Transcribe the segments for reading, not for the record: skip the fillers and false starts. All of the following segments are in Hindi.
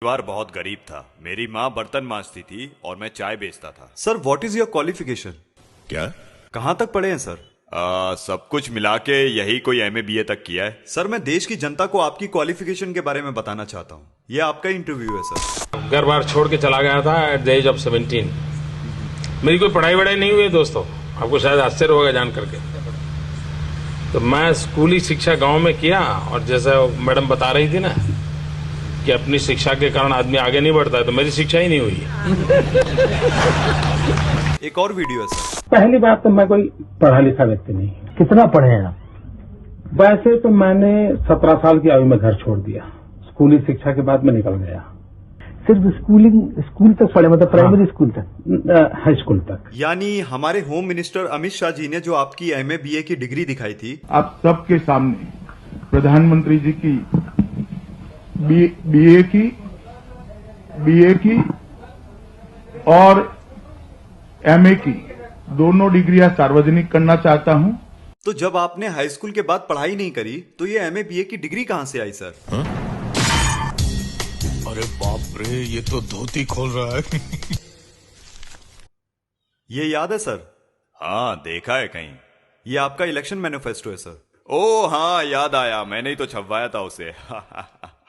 परिवार बहुत गरीब था। मेरी माँ बर्तन मांजती थी और मैं चाय बेचता था। Sir what is your qualification? क्या? कहाँ तक पढ़े हैं सर? सब कुछ मिला के यही कोई एमए बीए तक किया है। सर मैं देश की जनता को आपकी क्वालिफिकेशन के बारे में बताना चाहता हूँ। ये आपका इंटरव्यू है सर। घर बार छोड़ के चला गया था एट द एज ऑफ 17। मेरी कोई पढ़ाई वढ़ाई नहीं हुई है दोस्तों, आपको शायद आश्चर्य होगा जान करके। तो मैं स्कूली शिक्षा गांव में किया, और जैसा मैडम बता रही थी ना कि अपनी शिक्षा के कारण आदमी आगे नहीं बढ़ता है, तो मेरी शिक्षा ही नहीं हुई है। एक और वीडियो है सर। पहली बात तो मैं कोई पढ़ा लिखा व्यक्ति नहीं। कितना पढ़े हैं आप? वैसे तो मैंने 17 साल की आयु में घर छोड़ दिया। स्कूली शिक्षा के बाद मैं निकल गया। सिर्फ स्कूल तक पढ़े, मतलब प्राइमरी स्कूल तक? हाई स्कूल तक। यानी हमारे होम मिनिस्टर अमित शाह जी ने जो आपकी एमए बीए की डिग्री दिखाई थी, आप सबके सामने प्रधानमंत्री जी की बीए की और एमए की दोनों डिग्रियां सार्वजनिक करना चाहता हूं। तो जब आपने हाई स्कूल के बाद पढ़ाई नहीं करी तो ये एमए बीए की डिग्री कहां से आई सर? अरे बाप रे, ये तो धोती खोल रहा है। ये याद है सर? हाँ, देखा है कहीं। ये आपका इलेक्शन मैनिफेस्टो है सर। ओ हाँ, याद आया, मैंने ही तो छपवाया था उसे।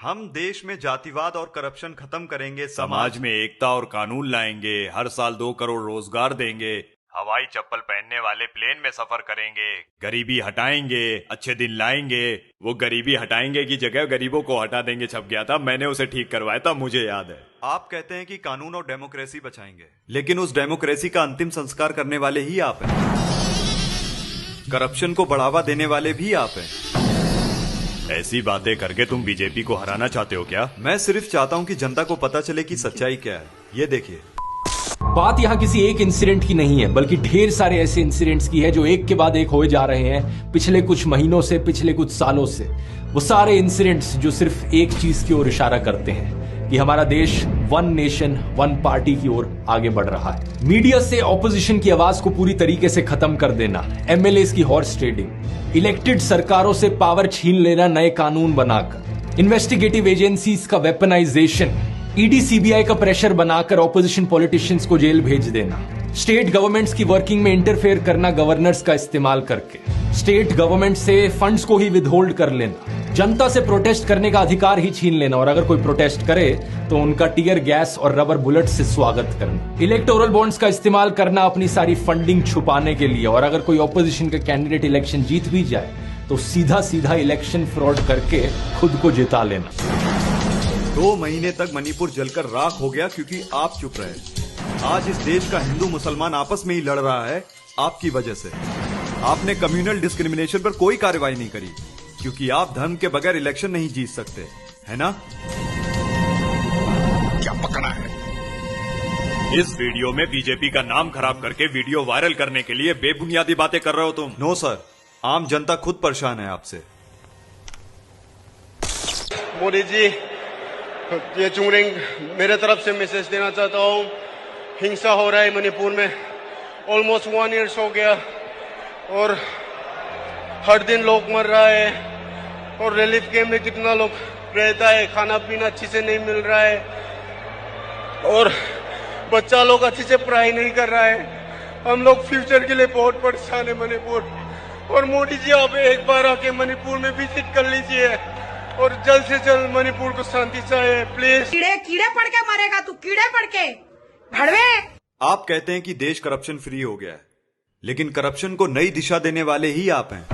हम देश में जातिवाद और करप्शन खत्म करेंगे, समाज में एकता और कानून लाएंगे, हर साल 2 करोड़ रोजगार देंगे, हवाई चप्पल पहनने वाले प्लेन में सफर करेंगे, गरीबी हटाएंगे, अच्छे दिन लाएंगे। वो गरीबी हटाएंगे की जगह गरीबों को हटा देंगे छप गया था, मैंने उसे ठीक करवाया था, मुझे याद है। आप कहते हैं कि कानून और डेमोक्रेसी बचाएंगे, लेकिन उस डेमोक्रेसी का अंतिम संस्कार करने वाले ही आप हैं। करप्शन को बढ़ावा देने वाले भी आप हैं। ऐसी बातें करके तुम बीजेपी को हराना चाहते हो क्या? मैं सिर्फ चाहता हूं कि जनता को पता चले कि सच्चाई क्या है। ये देखिए। बात यहाँ किसी एक इंसिडेंट की नहीं है, बल्कि ढेर सारे ऐसे इंसिडेंट्स की है जो एक के बाद एक होए जा रहे हैं पिछले कुछ महीनों से, पिछले कुछ सालों से। वो सारे इंसिडेंट्स जो सिर्फ एक चीज की ओर इशारा करते हैं कि हमारा देश वन नेशन वन पार्टी की ओर आगे बढ़ रहा है। मीडिया से ऑपोजिशन की आवाज को पूरी तरीके से खत्म कर देना, एमएलएस की हॉर्स ट्रेडिंग, इलेक्टेड सरकारों से पावर छीन लेना नए कानून बनाकर, इन्वेस्टिगेटिव एजेंसीज का वेपनाइजेशन, ईडी सीबीआई का प्रेशर बनाकर ऑपोजिशन पॉलिटिशियंस को जेल भेज देना, स्टेट गवर्नमेंट्स की वर्किंग में इंटरफेयर करना गवर्नर्स का इस्तेमाल करके, स्टेट गवर्नमेंट से फंड्स को ही विदहोल्ड कर लेना, जनता से प्रोटेस्ट करने का अधिकार ही छीन लेना, और अगर कोई प्रोटेस्ट करे तो उनका टीयर गैस और रबर बुलेट से स्वागत करना, इलेक्टोरल बॉन्ड्स का इस्तेमाल करना अपनी सारी फंडिंग छुपाने के लिए, और अगर कोई ऑपोजिशन का कैंडिडेट इलेक्शन जीत भी जाए तो सीधा सीधा इलेक्शन फ्रॉड करके खुद को जिता लेना। 2 महीने तक मणिपुर जलकर राख हो गया क्योंकि आप चुप रहे। आज इस देश का हिंदू मुसलमान आपस में ही लड़ रहा है आपकी वजह से। आपने कम्युनल डिस्क्रिमिनेशन पर कोई कार्रवाई नहीं करी क्योंकि आप धर्म के बगैर इलेक्शन नहीं जीत सकते, है ना? क्या पकड़ा है? इस वीडियो में बीजेपी का नाम खराब करके वीडियो वायरल करने के लिए बेबुनियादी बातें कर रहे हो तुम। नो सर, आम जनता खुद परेशान है आपसे। मोदी जी, ये चुंगरिंग मेरे तरफ से मैसेज देना चाहता हूँ। हिंसा हो रहा है मणिपुर में, ऑलमोस्ट 1 ईयर हो गया, और हर दिन लोग मर रहा है, और रिलीफ कैंप में कितना लोग रहता है, खाना पीना अच्छे से नहीं मिल रहा है, और बच्चा लोग अच्छे से पढ़ाई नहीं कर रहा है। हम लोग फ्यूचर के लिए बहुत परेशान है मणिपुर। और मोदी जी, आप एक बार आके मणिपुर में विजिट कर लीजिए और जल्द से जल्द मणिपुर को शांति चाहिए, प्लीज। कीड़े पड़ के मरेगा तू, कीड़े पड़ के भड़वे। आप कहते हैं कि देश करप्शन फ्री हो गया है, लेकिन करप्शन को नई दिशा देने वाले ही आप हैं।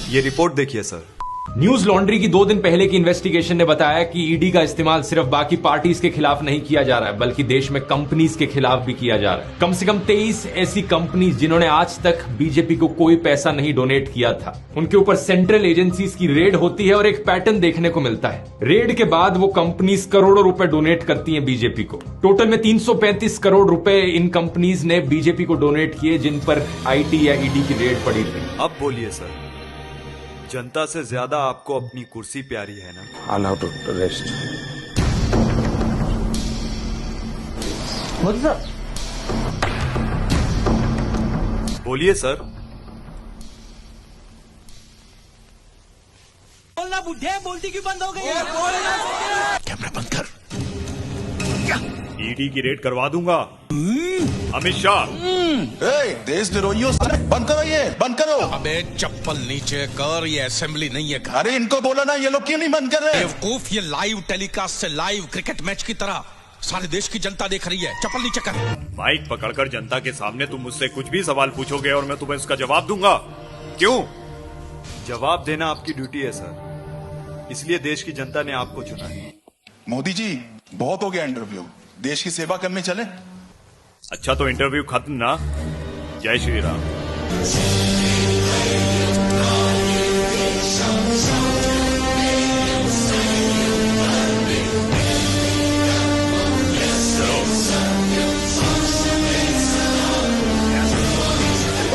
ये रिपोर्ट देखिए सर। न्यूज लॉन्ड्री की 2 दिन पहले की इन्वेस्टिगेशन ने बताया कि ईडी का इस्तेमाल सिर्फ बाकी पार्टीज के खिलाफ नहीं किया जा रहा है, बल्कि देश में कंपनीज के खिलाफ भी किया जा रहा है। कम से कम 23 ऐसी कंपनीज जिन्होंने आज तक बीजेपी को कोई पैसा नहीं डोनेट किया था, उनके ऊपर सेंट्रल एजेंसीज की रेड होती है और एक पैटर्न देखने को मिलता है। रेड के बाद वो कंपनीज करोड़ों रुपए डोनेट करती है बीजेपी को। टोटल में 335 करोड़ रुपए इन कंपनीज ने बीजेपी को डोनेट किए जिन पर आईटी या ईडी की रेड पड़ी थी। अब बोलिए सर, जनता से ज्यादा आपको अपनी कुर्सी प्यारी है ना? Allow to rest. बोलिए सर। बोलना बुढ़े, बोलती क्यों बंद हो गई? कैमरा बंद कर। ईडी की रेड करवा दूंगा। अमित शाह, देशद्रोहियों बंद करो, ये बंद करो। अबे चप्पल नीचे कर, ये असेंबली नहीं है। अरे इनको बोला ना, ये लोग क्यों नहीं बंद कर रहे? बेवकूफ, ये लाइव टेलीकास्ट से लाइव क्रिकेट मैच की तरह सारे देश की जनता देख रही है। चप्पल नीचे कर। माइक पकड़कर जनता के सामने तुम मुझसे कुछ भी सवाल पूछोगे और मैं तुम्हें उसका जवाब दूंगा। क्यों? जवाब देना आपकी ड्यूटी है सर, इसलिए देश की जनता ने आपको चुना है। मोदी जी, बहुत हो गया इंटरव्यू, देश की सेवा करने चले। अच्छा तो इंटरव्यू खत्म ना। जय श्री राम।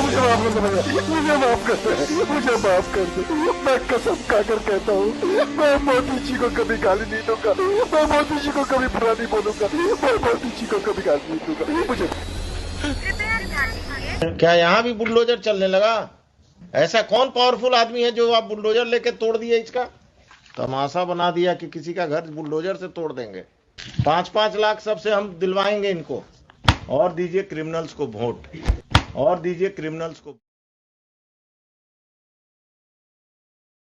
मुझे माफ कर दे, मुझे माफ कर दे। मैं कसम खाकर कहता हूँ, मैं मोदी जी को कभी गाली नहीं दूंगा, मैं मोदी जी को कभी बुरा नहीं बोलूंगा, मैं मोदी जी को कभी गाली नहीं दूंगा। मुझे क्या यहाँ भी बुलडोजर चलने लगा? ऐसा कौन पावरफुल आदमी है जो आप बुलडोजर लेके तोड़ दिए? इसका तमाशा बना दिया कि किसी का घर बुलडोजर से तोड़ देंगे। 5-5 लाख सबसे हम दिलवाएंगे इनको। और दीजिए क्रिमिनल्स को वोट, और दीजिए क्रिमिनल्स को।